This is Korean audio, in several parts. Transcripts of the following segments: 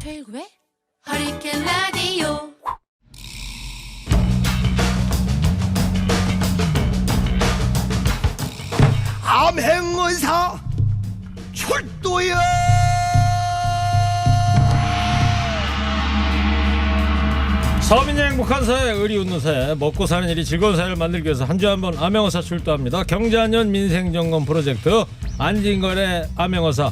최일구의 허리케인 라디오. 암행의사 출동이야. 서민이 행복한 사회, 의리 웃는 사회, 먹고 사는 일이 즐거운 사회를 만들기 위해서 한 주에 한 번 암행어사 출동합니다. 경제안전 민생점검 프로젝트 안진걸의 암행어사,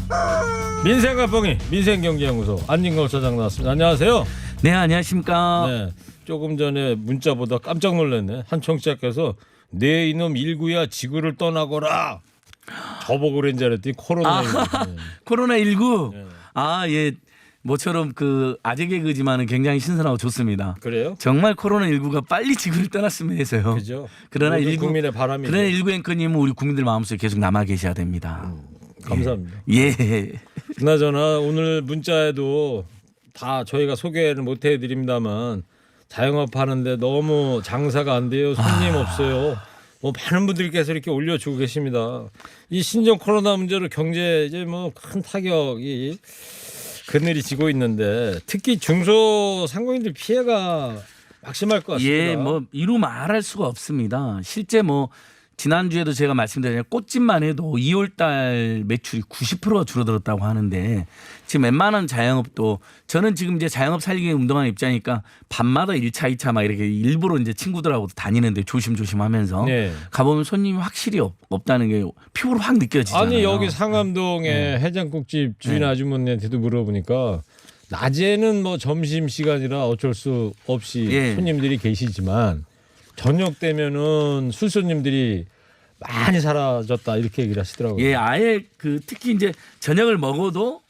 민생가뽕이 민생경제연구소 안진걸 소장 나왔습니다. 안녕하세요. 네, 안녕하십니까. 네, 조금 전에 문자 보다 깜짝 놀랐네. 한 청취자께서 내 이놈 19야 지구를 떠나거라. 저보고 그런 줄 알았더니 코로나19. 코로나19. 네. 아, 예. 모처럼 그 아재 개그지만은 굉장히 신선하고 좋습니다. 그래요? 정말 코로나19가 빨리 지구를 떠났으면 해서요. 그죠. 그러나 국민의 바람이. 그러나 19 앵커님은 우리 국민들 마음속에 계속 남아 계셔야 됩니다. 감사합니다. 예. 그나저나 오늘 문자에도 다 저희가 소개를 못 해드립니다만 자영업 하는데 너무 장사가 안 돼요. 손님 없어요. 뭐 많은 분들께서 이렇게 올려주고 계십니다. 이 신종 코로나 문제로 경제 이제 뭐 큰 타격이 그늘이 지고 있는데 특히 중소상공인들 피해가 막심할 것 같습니다. 예, 뭐 이루 말할 수가 없습니다. 실제 뭐 지난주에도 제가 말씀드린 꽃집만 해도 2월 달 매출이 90%가 줄어들었다고 하는데 지금 웬만한 자영업도 저는 지금 이제 자영업 살리기 운동하는 입장이니까 밤마다 1차, 2차 막 이렇게 일부러 이제 친구들하고도 다니는데 조심조심 하면서 네. 가보면 손님이 확실히 없다는 게 피부로 확 느껴지잖아요. 아니 여기 상암동에 해장국집 주인 아주머니한테도 물어보니까 낮에는 뭐 점심 시간이라 어쩔 수 없이 예. 손님들이 계시지만 저녁 되면은 술 손님들이 많이 사라졌다 이렇게 얘기를 하시더라고요. 예, 아예 그 특히 이제 저녁을 먹어도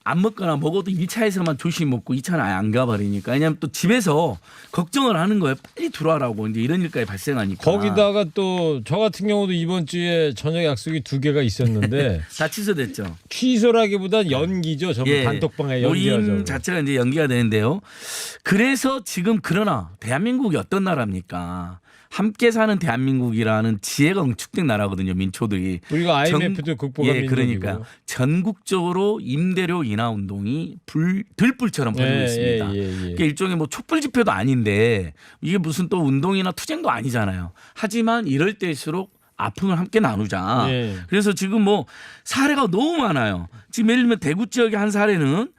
안 먹거나 먹어도 1차에서만 조심히 먹고 2차는 아예 안 가버리니까. 왜냐하면 또 집에서 걱정을 하는 거예요. 빨리 들어와라고 이제 이런 일까지 발생하니까. 거기다가 또 저 같은 경우도 이번 주에 저녁 약속이 2개가 있었는데 다 취소됐죠. 취소라기보단 연기죠. 전부 단톡방에 연기하자고. 모임 자체가 이제 연기가 되는데요. 그래서 지금 그러나 대한민국이 어떤 나라입니까? 함께 사는 대한민국이라는 지혜가 응축된 나라거든요. 민초들이. 우리가 IMF도 극복한 예, 민족이고. 그러니까 전국적으로 임대료 인하 운동이 들불처럼 벌이고 있습니다. 그러니까 일종의 뭐 촛불 집회도 아닌데 이게 무슨 또 운동이나 투쟁도 아니잖아요. 하지만 이럴 때일수록 아픔을 함께 나누자. 그래서 지금 뭐 사례가 너무 많아요. 지금 예를 들면 대구 지역의 한 사례는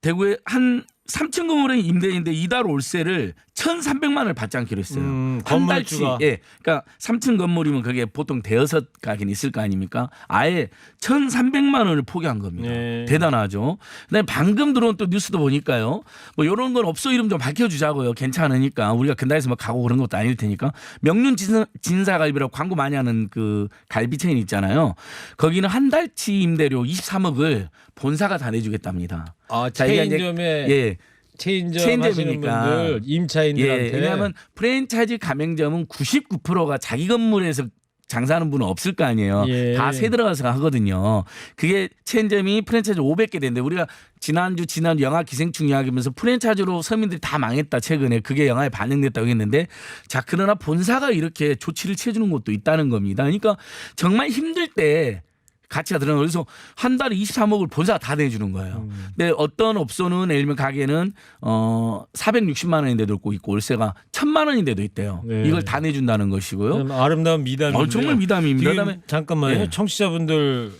대구의 한 3층 건물의 임대인데 이달 월세를 1,300만 원을 받지 않기로 했어요. 한 달치. 예. 그러니까 3층 건물이면 그게 보통 대여섯 가긴 있을 거 아닙니까? 아예 1,300만 원을 포기한 겁니다. 대단하죠. 그다음에 방금 들어온 또 뉴스도 보니까요. 뭐 이런 건 업소 이름 좀 밝혀주자고요. 괜찮으니까 우리가 근다에서 막 가고 그런 것도 아닐 테니까. 명륜 진사갈비라고 광고 많이 하는 그 갈비 체인 있잖아요. 거기는 한 달치 임대료 23억을 본사가 다 내주겠답니다. 아, 체인점에 체인점 하시는 분들 임차인들한테. 예, 왜냐하면 프랜차이즈 가맹점은 99%가 자기 건물에서 장사하는 분은 없을 거 아니에요. 다 새 들어가서 하거든요. 그게 체인점이 프랜차이즈 500개 되는데 우리가 지난주 영화 기생충 이야기하면서 프랜차이즈로 서민들이 다 망했다 최근에 그게 영화에 반영됐다고 했는데 자 그러나 본사가 이렇게 조치를 취해주는 것도 있다는 겁니다. 그러니까 정말 힘들 때 가치가 들어가는 거예요. 그래서 한 달에 23억을 본사가 다 내주는 거예요. 근데 어떤 업소는 예를 들면 가게는 460만 원인데도 있고 월세가 1,000만 원인데도 있대요. 이걸 다 내준다는 것이고요. 아름다운 미담이에요. 정말 미담입니다. 그다음에 잠깐만요. 청취자분들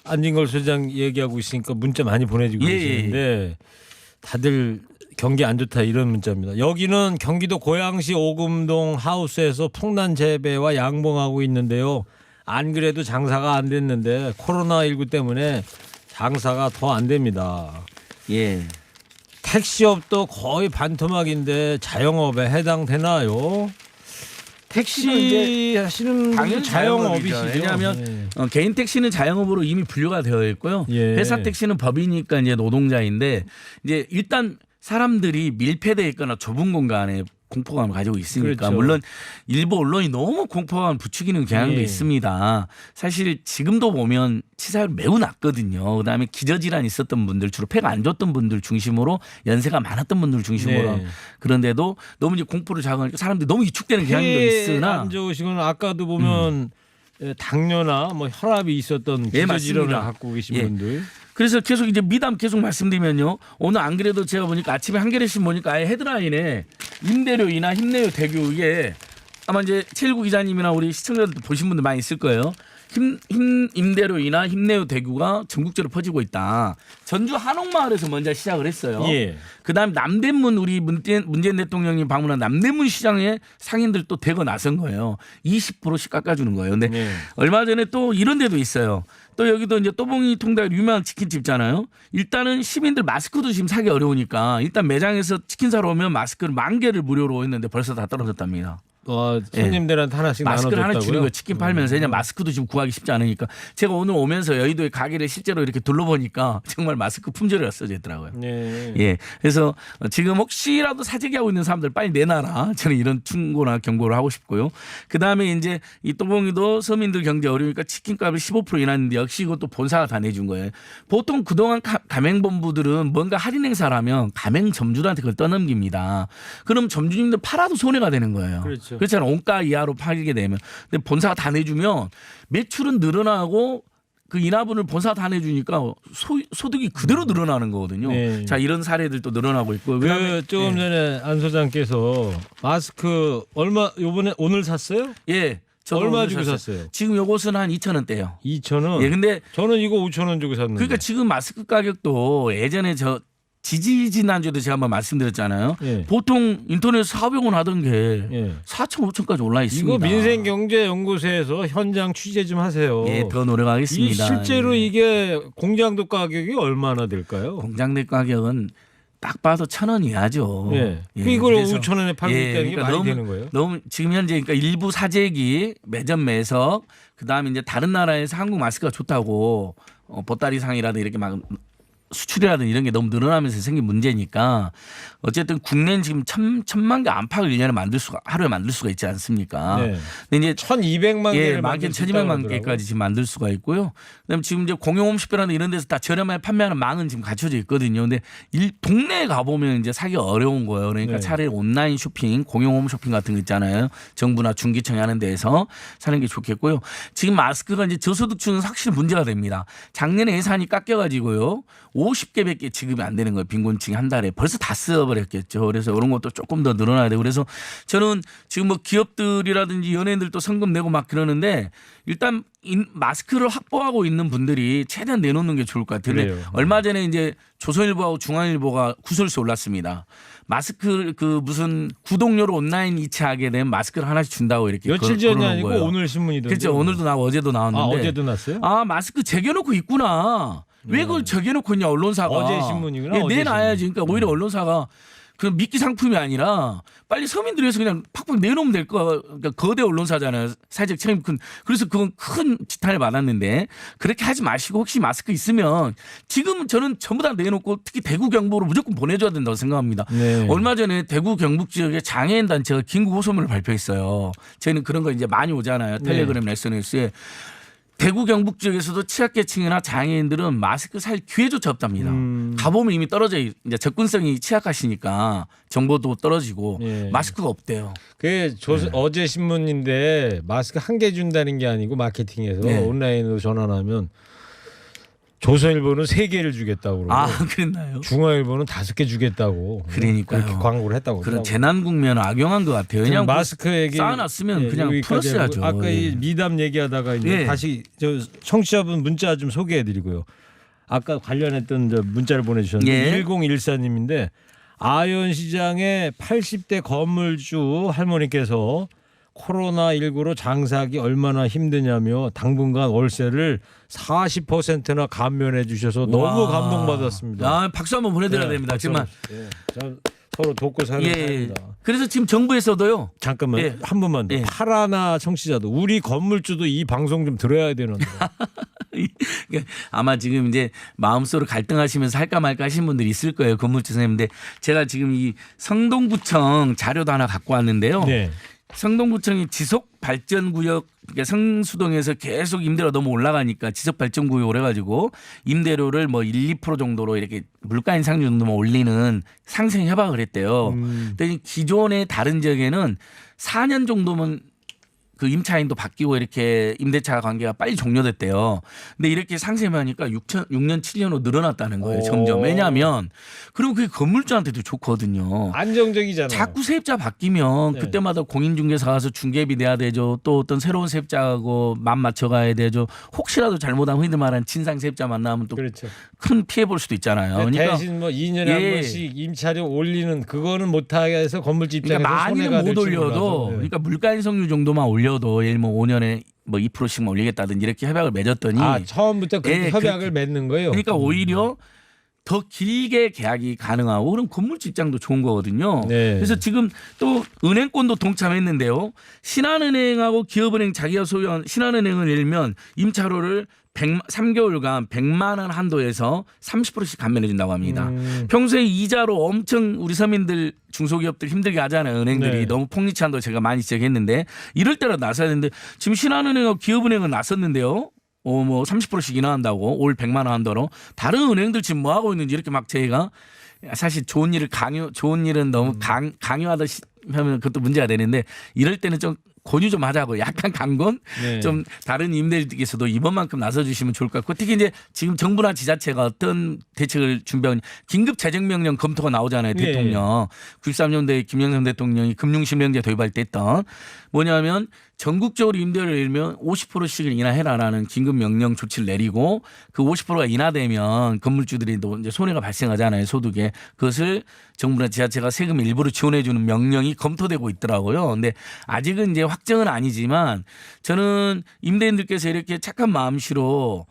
안진걸 소장 얘기하고 있으니까 문자 많이 보내주고 계시는데 다들 경기 안 좋다 이런 문자입니다. 여기는 경기도 고양시 오금동 하우스에서 풍란 재배와 양봉하고 있는데요. 안 그래도 장사가 안 됐는데 코로나19 때문에 장사가 더 안 됩니다. 예. 택시업도 거의 반토막인데 자영업에 해당되나요? 택시 하시는 분들 자영업이시죠. 왜냐하면 개인 택시는 자영업으로 이미 분류가 되어 있고요. 회사 택시는 법이니까 이제 노동자인데 이제 일단 사람들이 밀폐되어 있거나 좁은 공간에 공포감을 가지고 있으니까 그렇죠. 물론 일부 언론이 너무 공포감을 부추기는 경향도 있습니다. 사실 지금도 보면 치사율 매우 낮거든요. 그다음에 기저질환이 있었던 분들 주로 폐가 안 좋던 분들 중심으로 연세가 많았던 분들 중심으로 그런데도 너무 이제 공포를 자극하니까 사람들이 너무 위축되는 경향도 있으나 안 좋으시거나 아까도 보면 당뇨나 뭐 혈압이 있었던 예, 기저질환을 맞습니다. 갖고 계신 예. 분들. 그래서 계속 이제 미담 계속 말씀드리면요. 오늘 안 그래도 제가 보니까 아침에 한겨레신 보니까 아예 헤드라인에 임대료이나 힘내요 대교 이게 아마 이제 최일구 기자님이나 우리 시청자들도 보신 분들 많이 있을 거예요. 임대료이나 힘내요 대교가 전국적으로 퍼지고 있다. 전주 한옥마을에서 먼저 시작을 했어요. 예. 그다음 남대문 우리 문재인 대통령이 방문한 남대문 시장에 상인들 또 대거 나선 거예요. 20%씩 깎아주는 거예요. 근데 예. 얼마 전에 또 이런 데도 있어요. 또 여기도 이제 또봉이 통닭 유명한 치킨집잖아요. 일단은 시민들 마스크도 지금 사기 어려우니까 일단 매장에서 치킨 사러 오면 마스크를 10,000개를 무료로 했는데 벌써 다 떨어졌답니다. 손님들한테 하나씩 마스크를 하나 주는 나눠줬다고요? 거 치킨 팔면서 그냥 마스크도 지금 구하기 쉽지 않으니까 제가 오늘 오면서 여의도의 가게를 실제로 이렇게 둘러보니까 정말 마스크 품절이 없어져 있더라고요. 예. 예. 그래서 지금 혹시라도 사재기하고 있는 사람들 빨리 내놔라. 저는 이런 충고나 경고를 하고 싶고요. 그 다음에 이제 이 또봉이도 서민들 경제 어려우니까 치킨값을 15% 인하했는데 역시 이것도 본사가 다 내준 거예요. 보통 그동안 가맹본부들은 뭔가 할인 행사를 하면 가맹점주들한테 그걸 떠넘깁니다. 그럼 점주님들 팔아도 손해가 되는 거예요. 그렇죠. 그렇잖아요. 원가 이하로 팔게 되면. 근데 본사가 다 내주면 매출은 늘어나고 그 인하분을 본사가 다 내주니까 소득이 그대로 늘어나는 거거든요. 네. 자 이런 사례들도 늘어나고 있고. 그 조금 전에 안 소장께서 마스크 얼마 요번에 오늘 샀어요? 예. 저도 얼마 오늘 주고 샀어요. 샀어요? 지금 요것은 한 2,000원대요. 2,000원. 예. 근데 저는 이거 5,000원 주고 샀는데. 그러니까 지금 마스크 가격도 예전에 지난주에도 제가 한번 말씀드렸잖아요. 예. 보통 인터넷 400원 하던 게 예. 4,000, 5,000까지 올라 있습니다. 이거 민생경제연구소에서 현장 취재 좀 하세요. 예, 더 노력하겠습니다. 실제로 예. 이게 공장도 가격이 얼마나 될까요? 공장내 가격은 딱 봐도 1,000원 이하죠. 예. 예, 이걸 그래서 5,000원에 팔고 예, 있다는 게 그러니까 말이 너무, 되는 거예요? 너무 지금 현재 그러니까 일부 사재기 매점 매석 그다음에 이제 다른 나라에서 한국 마스크가 좋다고 보따리 상이라든 이렇게 막 수출이라든 이런 게 너무 늘어나면서 생긴 문제니까 어쨌든 국내는 지금 1,000만 개 안팎을 1년에 하루에 만들 수가 있지 않습니까? 네. 근데 이제 1,200만 예, 개를 많게는 1,200만 개까지 지금 만들 수가 있고요. 그다음에 지금 이제 공용홈쇼핑이라는 이런 데서 다 저렴하게 판매하는 망은 지금 갖춰져 있거든요. 근데 동네에 가보면 이제 사기가 어려운 거예요. 그러니까 네. 차라리 온라인 쇼핑, 공용홈쇼핑 같은 거 있잖아요. 정부나 중기청이 하는 데에서 사는 게 좋겠고요. 지금 마스크가 이제 저소득층은 확실히 문제가 됩니다. 작년에 예산이 깎여가지고요. 50개밖에 지급이 안 되는 거예요. 빈곤층이 한 달에 벌써 다 써버렸겠죠. 그래서 이런 것도 조금 더 늘어나야 되고 그래서 저는 지금 뭐 기업들이라든지 연예인들도 성금 내고 막 그러는데 일단 마스크를 확보하고 있는 분들이 최대한 내놓는 게 좋을 것 같아요. 근데 얼마 전에 이제 조선일보하고 중앙일보가 구설수 올랐습니다. 마스크 그 무슨 구독료로 온라인 이체하게 되면 마스크를 하나씩 준다고 이렇게 며칠 전이 아니고 거예요. 오늘 신문이던데. 그렇죠. 오늘도 나고 어제도 나왔는데. 어제도 났어요? 아 마스크 제껴놓고 있구나. 왜 그걸 제껴놓고 있냐 언론사가. 어제 신문이구나. 예, 어제 내놔야지. 신문. 그러니까 오히려 언론사가 그 미끼 상품이 아니라 빨리 서민들에서 그냥 팍팍 내놓으면 될 거. 그러니까 거대 언론사잖아요. 사회적 책임 큰. 그래서 그건 큰 지탄을 받았는데 그렇게 하지 마시고 혹시 마스크 있으면 지금 저는 전부 다 내놓고 특히 대구 경북으로 무조건 보내줘야 된다고 생각합니다. 네. 얼마 전에 대구 경북 지역에 장애인 단체가 긴급 호소문을 발표했어요. 저희는 그런 거 이제 많이 오잖아요. 텔레그램 SNS에. 대구 경북 지역에서도 취약계층이나 장애인들은 마스크 살 기회조차 없답니다. 가보면 이미 떨어져 이제 접근성이 취약하시니까 정보도 떨어지고 예. 마스크가 없대요. 그게 어제 신문인데 마스크 한 개 준다는 게 아니고 마케팅에서 네. 온라인으로 전환하면 조선일보는 3개를 주겠다고 그러고 아 그랬나요? 중앙일보는 5개 주겠다고 그러니까요. 그렇게 광고를 했다고 그런 그러더라고요. 재난 국면을 악용한 것 같아요. 지금 그냥 마스크 얘기 쌓아놨으면 그냥 여기까지 풀었어야죠. 하고 아까 예. 이 미담 얘기하다가 이제 예. 다시 저 청취자분 문자 좀 소개해드리고요. 아까 관련했던 저 문자를 보내주셨는데 예. 1014님인데 아현시장의 80대 건물주 할머니께서 코로나19로 장사하기 얼마나 힘드냐며 당분간 월세를 40%나 감면해 주셔서 너무 와. 감동받았습니다. 아, 박수 한번 보내드려야 네, 됩니다. 박수 정말. 예, 서로 돕고 사는 예. 사람입니다. 그래서 지금 정부에서도요. 잠깐만 예. 한 번만 더. 예. 파라나 청취자도 우리 건물주도 이 방송 좀 들어야 되는데. 그러니까 아마 지금 이제 마음속으로 갈등하시면서 할까 말까 하신 분들이 있을 거예요. 건물주 선생님인데 제가 지금 이 성동구청 자료도 하나 갖고 왔는데요. 네. 성동구청이 지속발전구역 그러니까 성수동에서 계속 임대료가 너무 올라가니까 지속발전구역을 해가지고 임대료를 뭐 1, 2% 정도로 이렇게 물가 인상 정도만 올리는 상생 협약을 했대요. 그랬더니 기존의 다른 지역에는 4년 정도면 그 임차인도 바뀌고 이렇게 임대차 관계가 빨리 종료됐대요. 근데 이렇게 상세하니까 6년 7년으로 늘어났다는 거예요. 점점. 왜냐하면 그리고 그게 건물주한테도 좋거든요. 안정적이잖아요. 자꾸 세입자 바뀌면 네. 그때마다 공인중개사 가서 중개비 내야 되죠. 또 어떤 새로운 세입자하고 맘 맞춰가야 되죠. 혹시라도 잘못하면 흔히 말하는 진상 세입자 만나면 또 큰 그렇죠. 피해 볼 수도 있잖아요. 그러니까 대신 뭐 2년에 한 예. 번씩 임차료 올리는 그거는 못하게 해서 건물주 입장에서 그러니까 손해가 많이는 못 될지 올려도 몰라도. 네. 그러니까 물가 인상률 정도만 올려도 예를 뭐 5년에 뭐 2%씩만 올리겠다든지 이렇게 협약을 맺었더니 처음부터 그 예, 협약을 맺는 거예요. 그러니까 오히려 더 길게 계약이 가능하고 그럼 건물주 입장도 좋은 거거든요. 네. 그래서 지금 또 은행권도 동참했는데요. 신한은행하고 기업은행 자기가 소유한 신한은행을 예를 들면 임차료를 3개월간 100만 원 한도에서 30%씩 감면해 준다고 합니다. 평소에 이자로 엄청 우리 서민들 중소기업들 힘들게 하잖아요. 은행들이 네. 너무 폭리치 한도 제가 많이 지적했는데 이럴 때라도 나서야 되는데 지금 신한은행하고 기업은행은 나섰는데요. 뭐 30%씩 인하한다고 올 100만 원 한도로 다른 은행들 지금 뭐 하고 있는지 이렇게 막 저희가 사실 좋은 일은 너무 강요하듯이 하면 그것도 문제가 되는데 이럴 때는 좀 권유 좀 하자고 약간 강권 네. 좀 다른 임대인들께서도 이번만큼 나서주시면 좋을 것 같고 특히 이제 지금 정부나 지자체가 어떤 대책을 준비하는 긴급 재정명령 검토가 나오잖아요. 예. 대통령 93년도에 김영삼 대통령이 금융실명제 도입할 때 했던 뭐냐면 전국적으로 임대료를 일면 50%씩을 인하해라라는 긴급 명령 조치를 내리고 그 50%가 인하되면 건물주들이 이제 손해가 발생하잖아요. 소득에 그것을 정부나 지자체가 세금 일부를 지원해 주는 명령이 검토되고 있더라고요. 근데 아직은 이제 확정은 아니지만 저는 임대인들께서 이렇게 착한 마음씨로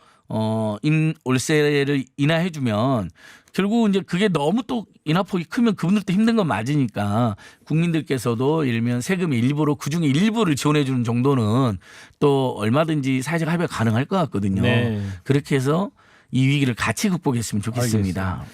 월세를 인하해 주면 결국 이제 그게 너무 또 인하폭이 크면 그분들도 힘든 건 맞으니까 국민들께서도 예를 들면 세금 일부로 그중에 일부를 지원해 주는 정도는 또 얼마든지 사회적 합의가 가능할 것 같거든요. 네. 그렇게 해서 이 위기를 같이 극복했으면 좋겠습니다.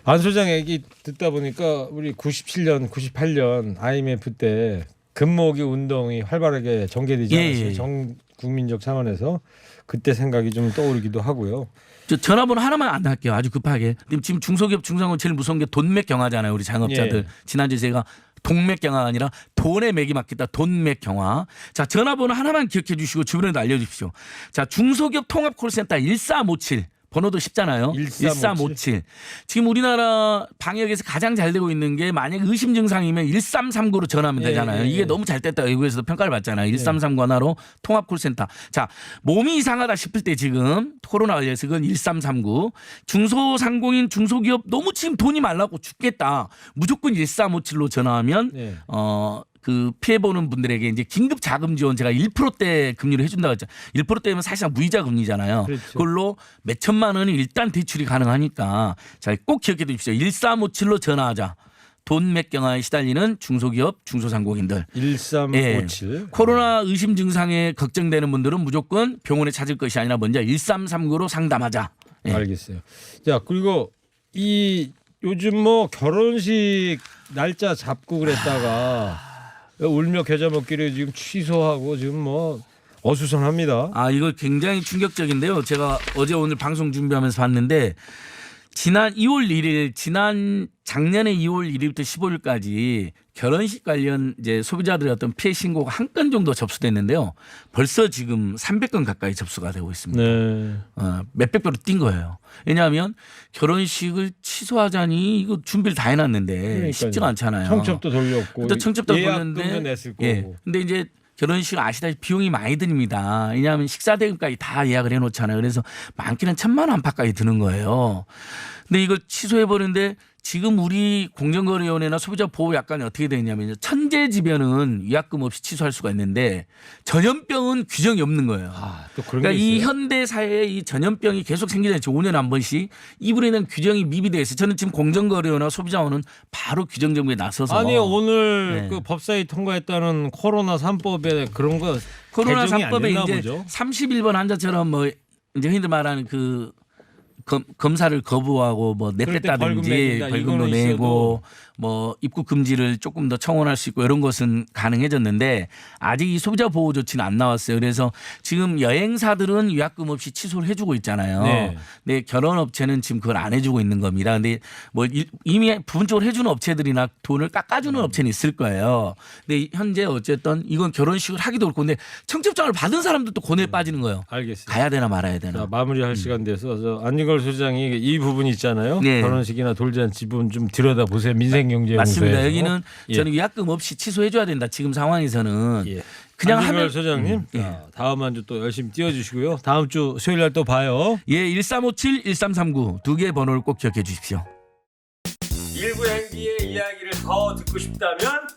안 소장 얘기 듣다 보니까 우리 97년, 98년 IMF 때 금모으기 운동이 활발하게 전개되지 않았어요. 예. 전 국민적 차원에서 그때 생각이 좀 떠오르기도 하고요. 저 전화번호 하나만 안 할게요. 아주 급하게. 지금 중소기업 중상업 제일 무서운 게 돈맥 경화잖아요. 우리 자영업자들. 예. 지난주에 제가 동맥 경화가 아니라 돈에 맥이 맞겠다. 돈맥 경화. 자, 전화번호 하나만 기억해 주시고 주변에도 알려주십시오. 자, 중소기업 통합 콜센터 1357. 번호도 쉽잖아요. 1357. 지금 우리나라 방역에서 가장 잘 되고 있는 게 만약 의심 증상이면 1339로 전화하면 되잖아요. 예. 이게 너무 잘 됐다. 외국에서도 평가를 받잖아요. 1339 하나로 통합 콜센터. 자, 몸이 이상하다 싶을 때 지금 코로나 관련해서 그건 1339. 중소상공인 중소기업 너무 지금 돈이 말라고 죽겠다. 무조건 1357로 전화하면 네. 그 피해 보는 분들에게 이제 긴급 자금 지원 제가 1%대 금리를 해준다고 했죠. 1%대면 사실상 무이자 금리잖아요. 그렇죠. 그걸로 몇 천만 원은 일단 대출이 가능하니까 자, 꼭 기억해 두십시오. 1357로 전화하자. 돈맥 경화에 시달리는 중소기업 중소상공인들. 1357. 예. 코로나 의심 증상에 걱정되는 분들은 무조건 병원에 찾을 것이 아니라 먼저 1339로 상담하자. 예. 알겠어요. 자, 그리고 이 요즘 뭐 결혼식 날짜 잡고 그랬다가 울며 겨자 먹기를 지금 취소하고 지금 뭐 어수선합니다. 아, 이거 굉장히 충격적인데요. 제가 어제 오늘 방송 준비하면서 봤는데 지난 2월 1일 작년에 2월 1일부터 15일까지 결혼식 관련 이제 소비자들의 어떤 피해 신고가 한 건 정도 접수됐는데요. 벌써 지금 300건 가까이 접수가 되고 있습니다. 네. 몇백 배로 뛴 거예요. 왜냐하면 결혼식을 취소하자니 이거 준비를 다 해놨는데 그러니까요. 쉽지가 않잖아요. 청첩도 돌렸고 또 청첩도 예약금도 돌렸는데 냈을 거고. 예. 근데 이제 결혼식 아시다시피 비용이 많이 듭니다. 왜냐하면 식사 대금까지 다 예약을 해놓잖아요. 그래서 많게는 1,000만 원 안팎까지 드는 거예요. 근데 이걸 취소해 버리는데 지금 우리 공정거래위원회나 소비자보호약관이 어떻게 되어 있냐면 천재지변은 위약금 없이 취소할 수가 있는데 전염병은 규정이 없는 거예요. 또 그런 그러니까 게 이 있어요. 현대 사회에 이 전염병이 계속 생기잖아요. 5년에 한 번씩 이분에 대한 규정이 미비되어 있어요. 저는 지금 공정거래위나 소비자원은 바로 규정 정비에 나서서 아니 오늘 네. 그 법사위 통과했다는 코로나 3법에 그런 거 코로나 개정이 안 3법에 됐나 이제 보죠? 31번 환자처럼 뭐 이제 흔히들 말하는 그 검사를 거부하고 뭐 그럴 때 벌금 냈댔다든지 매긴다. 벌금도 이거는 내고 뭐 입국 금지를 조금 더 청원할 수 있고 이런 것은 가능해졌는데 아직 이 소비자 보호 조치는 안 나왔어요. 그래서 지금 여행사들은 위약금 없이 취소를 해주고 있잖아요. 네. 근데 결혼업체는 지금 그걸 안 해주고 있는 겁니다. 근데 뭐 이미 부분적으로 해주는 업체들이나 돈을 깎아주는 업체는 있을 거예요. 근데 현재 어쨌든 이건 결혼식을 하기도 그렇고 근데 청첩장을 받은 사람도 또 고뇌에 빠지는 거예요. 알겠습니다. 가야 되나 말아야 되나. 자, 마무리할 시간 돼서 안진걸 소장이 이 부분 있잖아요. 네. 결혼식이나 돌잔치 부분 좀 들여다 보세요. 민생경제연구소에서. 맞습니다. 여기는 예. 저는 위약금 없이 취소해줘야 된다. 지금 상황에서는 예. 그냥 안진걸 하면 소장님 자, 다음 한 주 또 열심히 띄워주시고요. 다음 주 수요일 날 또 봐요. 예 1357, 1339 두 개의 번호를 꼭 기억해 주십시오. 일부 행기의 이야기를 더 듣고 싶다면